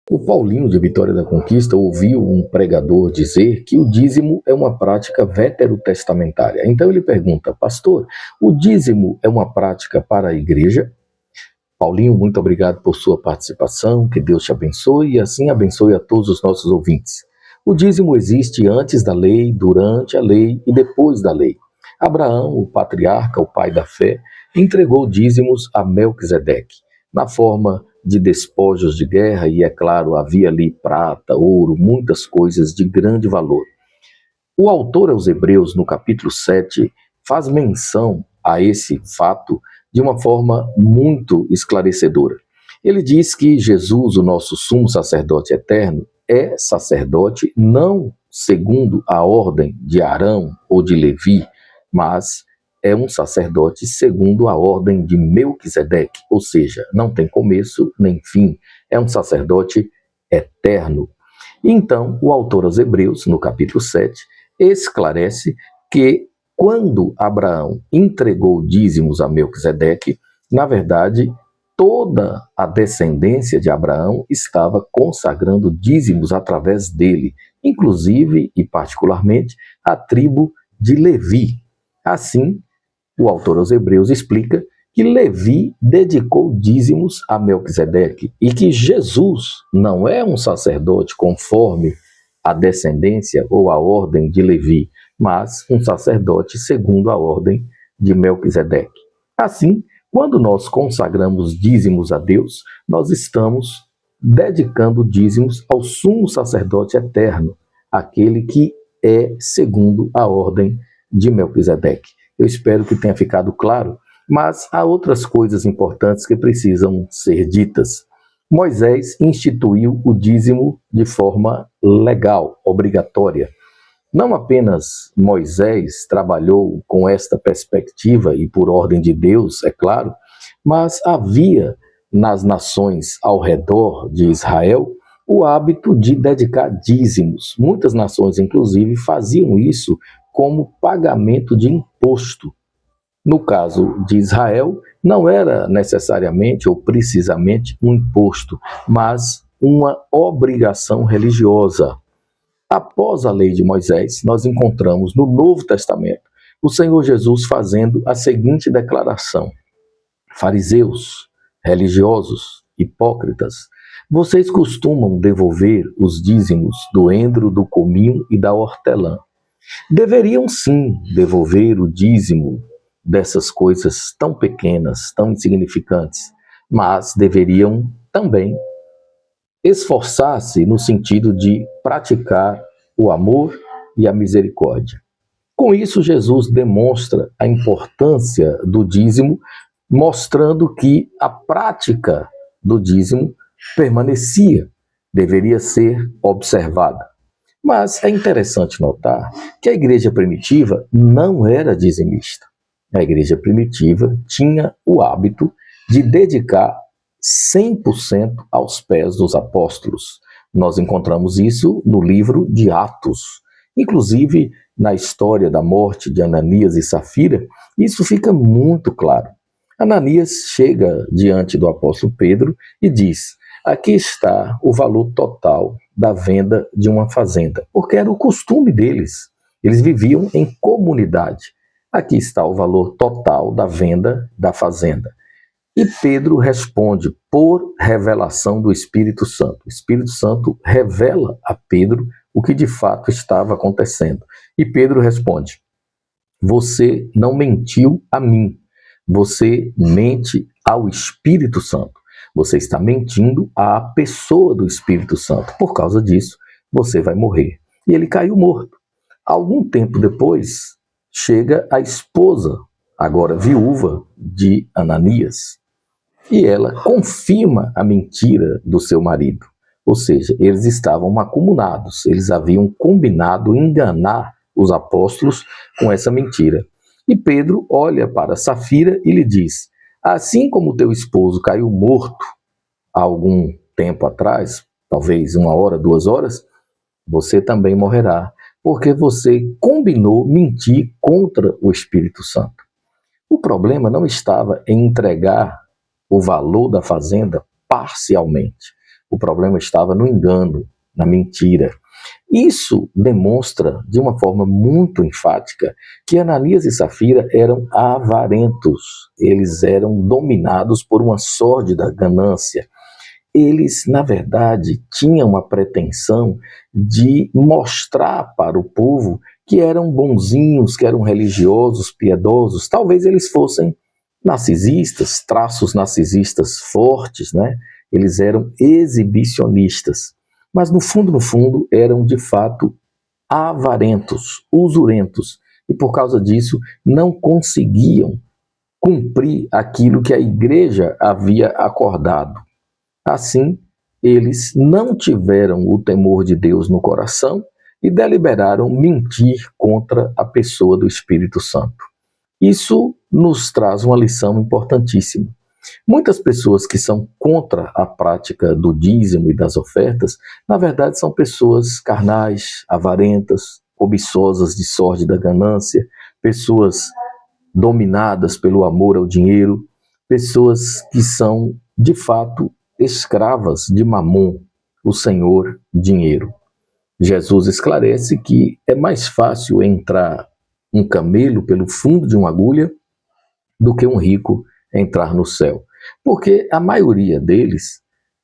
O Paulinho de Vitória da Conquista ouviu um pregador dizer que o dízimo é uma prática veterotestamentária. Então ele pergunta, pastor, o dízimo é uma prática para a igreja? Paulinho, muito obrigado por sua participação, que Deus te abençoe e assim abençoe a todos os nossos ouvintes. O dízimo existe antes da lei, durante a lei e depois da lei. Abraão, o patriarca, o pai da fé, entregou dízimos a Melquisedeque, na forma de despojos de guerra e, é claro, havia ali prata, ouro, muitas coisas de grande valor. O autor aos Hebreus, no capítulo 7, faz menção a esse fato de uma forma muito esclarecedora. Ele diz que Jesus, o nosso sumo sacerdote eterno, é sacerdote não segundo a ordem de Arão ou de Levi, mas é um sacerdote segundo a ordem de Melquisedeque, ou seja, não tem começo nem fim, é um sacerdote eterno. Então, o autor aos Hebreus, no capítulo 7, esclarece que quando Abraão entregou dízimos a Melquisedeque, na verdade, toda a descendência de Abraão estava consagrando dízimos através dele, inclusive e particularmente a tribo de Levi. Assim, o autor aos Hebreus explica que Levi dedicou dízimos a Melquisedeque e que Jesus não é um sacerdote conforme a descendência ou a ordem de Levi, mas um sacerdote segundo a ordem de Melquisedeque. Assim, quando nós consagramos dízimos a Deus, nós estamos dedicando dízimos ao sumo sacerdote eterno, aquele que é segundo a ordem de Melquisedeque. Eu espero que tenha ficado claro, mas há outras coisas importantes que precisam ser ditas. Moisés instituiu o dízimo de forma legal, obrigatória. Não apenas Moisés trabalhou com esta perspectiva e por ordem de Deus, é claro, mas havia nas nações ao redor de Israel o hábito de dedicar dízimos. Muitas nações, inclusive, faziam isso como pagamento de imposto. No caso de Israel, não era necessariamente ou precisamente um imposto, mas uma obrigação religiosa. Após a lei de Moisés, nós encontramos no Novo Testamento o Senhor Jesus fazendo a seguinte declaração: fariseus, religiosos, hipócritas, vocês costumam devolver os dízimos do endro, do cominho e da hortelã. Deveriam sim devolver o dízimo dessas coisas tão pequenas, tão insignificantes, mas deveriam também esforçar-se no sentido de praticar o amor e a misericórdia. Com isso, Jesus demonstra a importância do dízimo, mostrando que a prática do dízimo permanecia, deveria ser observada. Mas é interessante notar que a igreja primitiva não era dizimista. A igreja primitiva tinha o hábito de dedicar 100% aos pés dos apóstolos. Nós encontramos isso no livro de Atos. Inclusive, na história da morte de Ananias e Safira, isso fica muito claro. Ananias chega diante do apóstolo Pedro e diz: aqui está o valor total da venda de uma fazenda, porque era o costume deles. Eles viviam em comunidade. Aqui está o valor total da venda da fazenda. E Pedro responde por revelação do Espírito Santo. O Espírito Santo revela a Pedro o que de fato estava acontecendo. E Pedro responde: você não mentiu a mim, você mente ao Espírito Santo. Você está mentindo à pessoa do Espírito Santo. Por causa disso, você vai morrer. E ele caiu morto. Algum tempo depois, chega a esposa, agora viúva, de Ananias. E ela confirma a mentira do seu marido. Ou seja, eles estavam macumunados, eles haviam combinado enganar os apóstolos com essa mentira. E Pedro olha para Safira e lhe diz: assim como teu esposo caiu morto há algum tempo atrás, talvez 1 hora, 2 horas, você também morrerá, porque você combinou mentir contra o Espírito Santo. O problema não estava em entregar o valor da fazenda parcialmente. O problema estava no engano, na mentira. Isso demonstra, de uma forma muito enfática, que Ananias e Safira eram avarentos. Eles eram dominados por uma sórdida ganância. Eles, na verdade, tinham a pretensão de mostrar para o povo que eram bonzinhos, que eram religiosos, piedosos. Talvez eles fossem narcisistas, traços narcisistas fortes, né? Eles eram exibicionistas. Mas no fundo, eram de fato avarentos, usurentos. E por causa disso, não conseguiam cumprir aquilo que a igreja havia acordado. Assim, eles não tiveram o temor de Deus no coração e deliberaram mentir contra a pessoa do Espírito Santo. Isso nos traz uma lição importantíssima. Muitas pessoas que são contra a prática do dízimo e das ofertas, na verdade são pessoas carnais, avarentas, cobiçosas de sórdida ganância, pessoas dominadas pelo amor ao dinheiro, pessoas que são, de fato, escravas de Mamon, o senhor dinheiro. Jesus esclarece que é mais fácil entrar um camelo pelo fundo de uma agulha do que um rico entrar no céu. Porque a maioria deles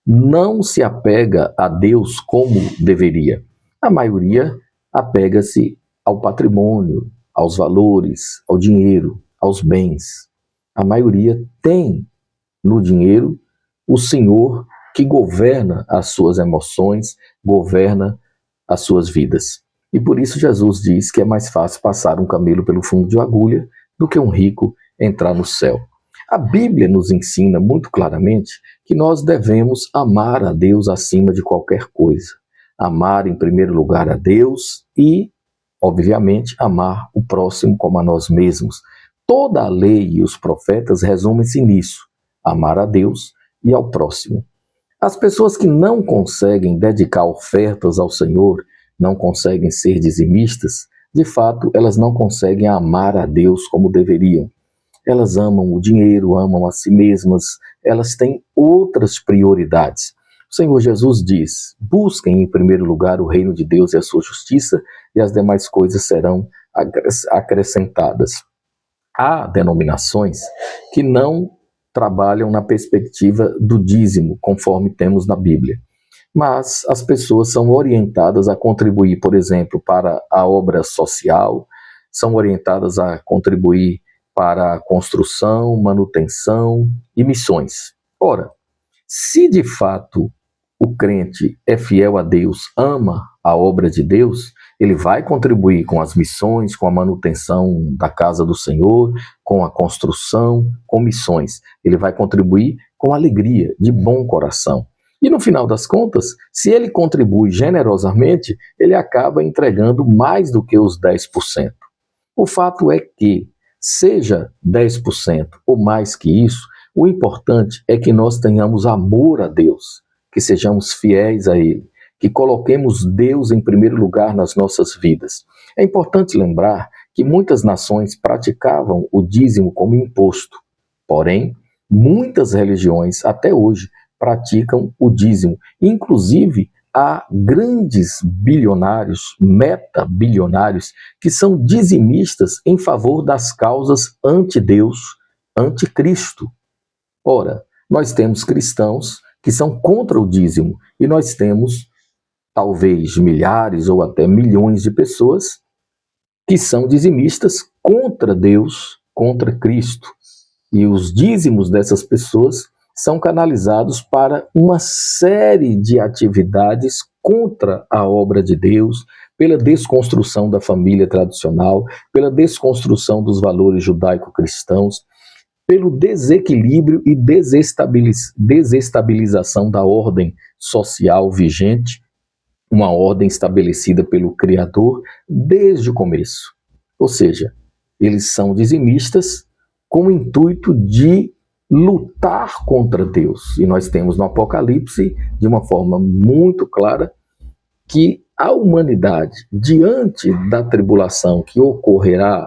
não se apega a Deus como deveria. A maioria apega-se ao patrimônio, aos valores, ao dinheiro, aos bens. A maioria tem no dinheiro o Senhor que governa as suas emoções, governa as suas vidas. E por isso Jesus diz que é mais fácil passar um camelo pelo fundo de uma agulha do que um rico entrar no céu. A Bíblia nos ensina muito claramente que nós devemos amar a Deus acima de qualquer coisa. Amar em primeiro lugar a Deus e, obviamente, amar o próximo como a nós mesmos. Toda a lei e os profetas resumem-se nisso: amar a Deus e ao próximo. As pessoas que não conseguem dedicar ofertas ao Senhor, não conseguem ser dizimistas, de fato, elas não conseguem amar a Deus como deveriam. Elas amam o dinheiro, amam a si mesmas, elas têm outras prioridades. O Senhor Jesus diz: busquem em primeiro lugar o reino de Deus e a sua justiça, e as demais coisas serão acrescentadas. Há denominações que não trabalham na perspectiva do dízimo, conforme temos na Bíblia. Mas as pessoas são orientadas a contribuir, por exemplo, para a obra social, são orientadas a contribuir para a construção, manutenção e missões. Ora, se de fato o crente é fiel a Deus, ama a obra de Deus, ele vai contribuir com as missões, com a manutenção da casa do Senhor, com a construção, com missões. Ele vai contribuir com alegria, de bom coração. E no final das contas, se ele contribui generosamente, ele acaba entregando mais do que os 10%. O fato é que, seja 10% ou mais que isso, o importante é que nós tenhamos amor a Deus, que sejamos fiéis a Ele, que coloquemos Deus em primeiro lugar nas nossas vidas. É importante lembrar que muitas nações praticavam o dízimo como imposto. Porém, muitas religiões, até hoje, praticam o dízimo. Inclusive, há grandes bilionários, metabilionários, que são dizimistas em favor das causas anti-Deus, anti-Cristo. Ora, nós temos cristãos que são contra o dízimo e nós temos talvez milhares ou até milhões de pessoas que são dizimistas contra Deus, contra Cristo. E os dízimos dessas pessoas são canalizados para uma série de atividades contra a obra de Deus, pela desconstrução da família tradicional, pela desconstrução dos valores judaico-cristãos, pelo desequilíbrio e desestabilização da ordem social vigente, uma ordem estabelecida pelo Criador desde o começo. Ou seja, eles são dizimistas com o intuito de lutar contra Deus. E nós temos no Apocalipse, de uma forma muito clara, que a humanidade, diante da tribulação que ocorrerá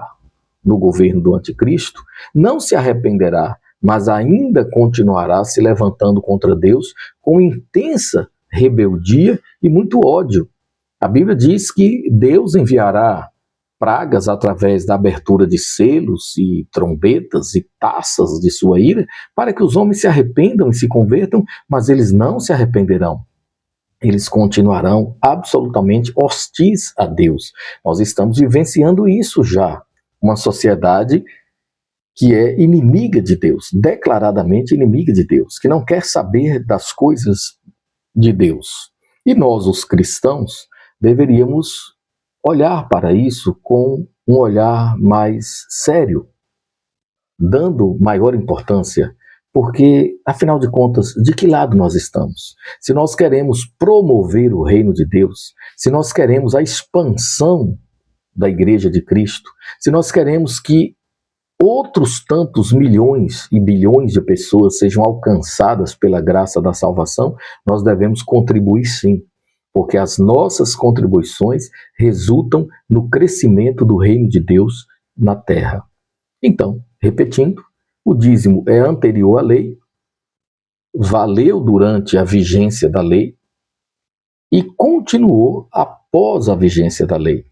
no governo do anticristo, não se arrependerá, mas ainda continuará se levantando contra Deus com intensa rebeldia e muito ódio. A Bíblia diz que Deus enviará pragas através da abertura de selos e trombetas e taças de sua ira, para que os homens se arrependam e se convertam, mas eles não se arrependerão. Eles continuarão absolutamente hostis a Deus. Nós estamos vivenciando isso já. Uma sociedade que é inimiga de Deus, declaradamente inimiga de Deus, que não quer saber das coisas de Deus. E nós, os cristãos, deveríamos olhar para isso com um olhar mais sério, dando maior importância, porque, afinal de contas, de que lado nós estamos? Se nós queremos promover o reino de Deus, se nós queremos a expansão da Igreja de Cristo, se nós queremos que outros tantos milhões e bilhões de pessoas sejam alcançadas pela graça da salvação, nós devemos contribuir sim, porque as nossas contribuições resultam no crescimento do reino de Deus na terra. Então, repetindo, o dízimo é anterior à lei, valeu durante a vigência da lei e continuou após a vigência da lei,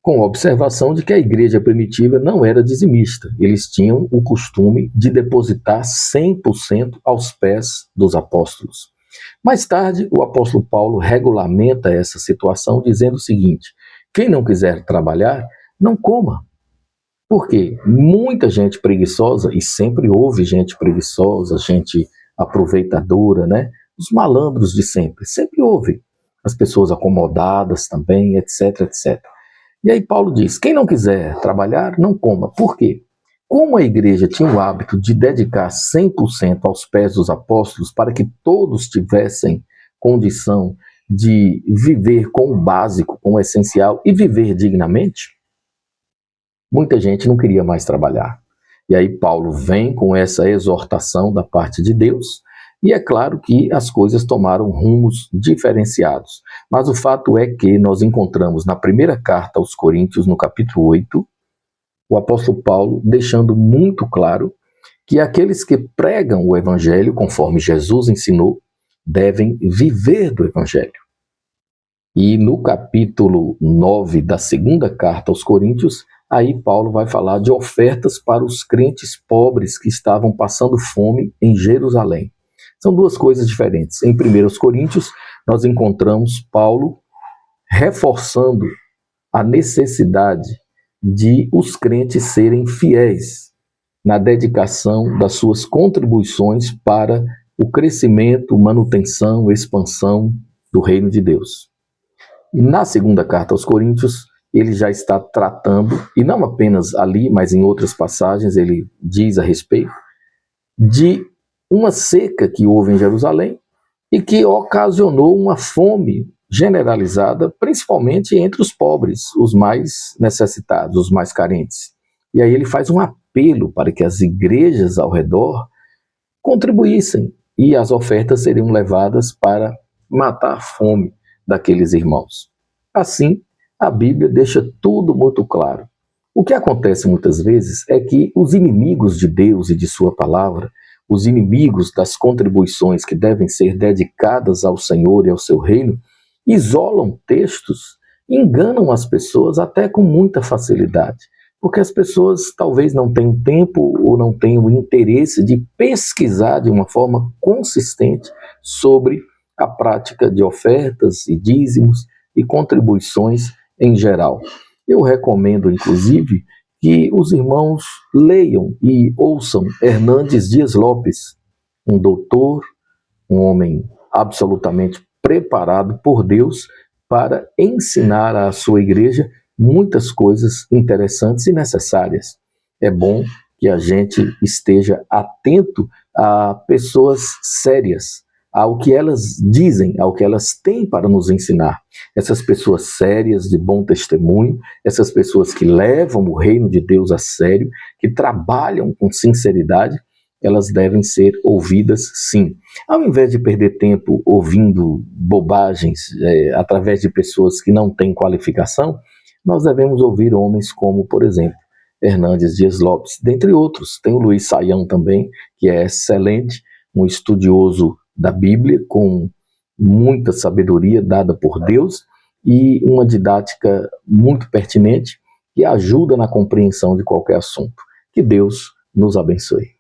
com a observação de que a igreja primitiva não era dizimista. Eles tinham o costume de depositar 100% aos pés dos apóstolos. Mais tarde, o apóstolo Paulo regulamenta essa situação dizendo o seguinte: quem não quiser trabalhar, não coma. Por quê? Muita gente preguiçosa, e sempre houve gente preguiçosa, gente aproveitadora, né? Os malandros de sempre houve. As pessoas acomodadas também, etc, etc. E aí Paulo diz, quem não quiser trabalhar, não coma. Por quê? Como a igreja tinha o hábito de dedicar 100% aos pés dos apóstolos para que todos tivessem condição de viver com o básico, com o essencial e viver dignamente, muita gente não queria mais trabalhar. E aí Paulo vem com essa exortação da parte de Deus, e é claro que as coisas tomaram rumos diferenciados. Mas o fato é que nós encontramos na primeira carta aos Coríntios, no capítulo 8, o apóstolo Paulo deixando muito claro que aqueles que pregam o evangelho, conforme Jesus ensinou, devem viver do evangelho. E no capítulo 9 da segunda carta aos Coríntios, aí Paulo vai falar de ofertas para os crentes pobres que estavam passando fome em Jerusalém. São duas coisas diferentes. Em 1 Coríntios, nós encontramos Paulo reforçando a necessidade de os crentes serem fiéis na dedicação das suas contribuições para o crescimento, manutenção, expansão do reino de Deus. E na segunda carta aos Coríntios, ele já está tratando, e não apenas ali, mas em outras passagens, ele diz a respeito de uma seca que houve em Jerusalém e que ocasionou uma fome generalizada, principalmente entre os pobres, os mais necessitados, os mais carentes. E aí ele faz um apelo para que as igrejas ao redor contribuíssem e as ofertas seriam levadas para matar a fome daqueles irmãos. Assim, a Bíblia deixa tudo muito claro. O que acontece muitas vezes é que os inimigos de Deus e de sua palavra, os inimigos das contribuições que devem ser dedicadas ao Senhor e ao seu reino, isolam textos, enganam as pessoas até com muita facilidade, porque as pessoas talvez não tenham tempo ou não tenham interesse de pesquisar de uma forma consistente sobre a prática de ofertas e dízimos e contribuições em geral. Eu recomendo, inclusive, que os irmãos leiam e ouçam Hernandes Dias Lopes, um doutor, um homem absolutamente preparado por Deus para ensinar à sua igreja muitas coisas interessantes e necessárias. É bom que a gente esteja atento a pessoas sérias, ao que elas dizem, ao que elas têm para nos ensinar. Essas pessoas sérias, de bom testemunho, essas pessoas que levam o reino de Deus a sério, que trabalham com sinceridade, elas devem ser ouvidas sim. Ao invés de perder tempo ouvindo bobagens através de pessoas que não têm qualificação, nós devemos ouvir homens como, por exemplo, Hernandes Dias Lopes, dentre outros. Tem o Luiz Saião também, que é excelente, um estudioso da Bíblia, com muita sabedoria dada por Deus e uma didática muito pertinente que ajuda na compreensão de qualquer assunto. Que Deus nos abençoe.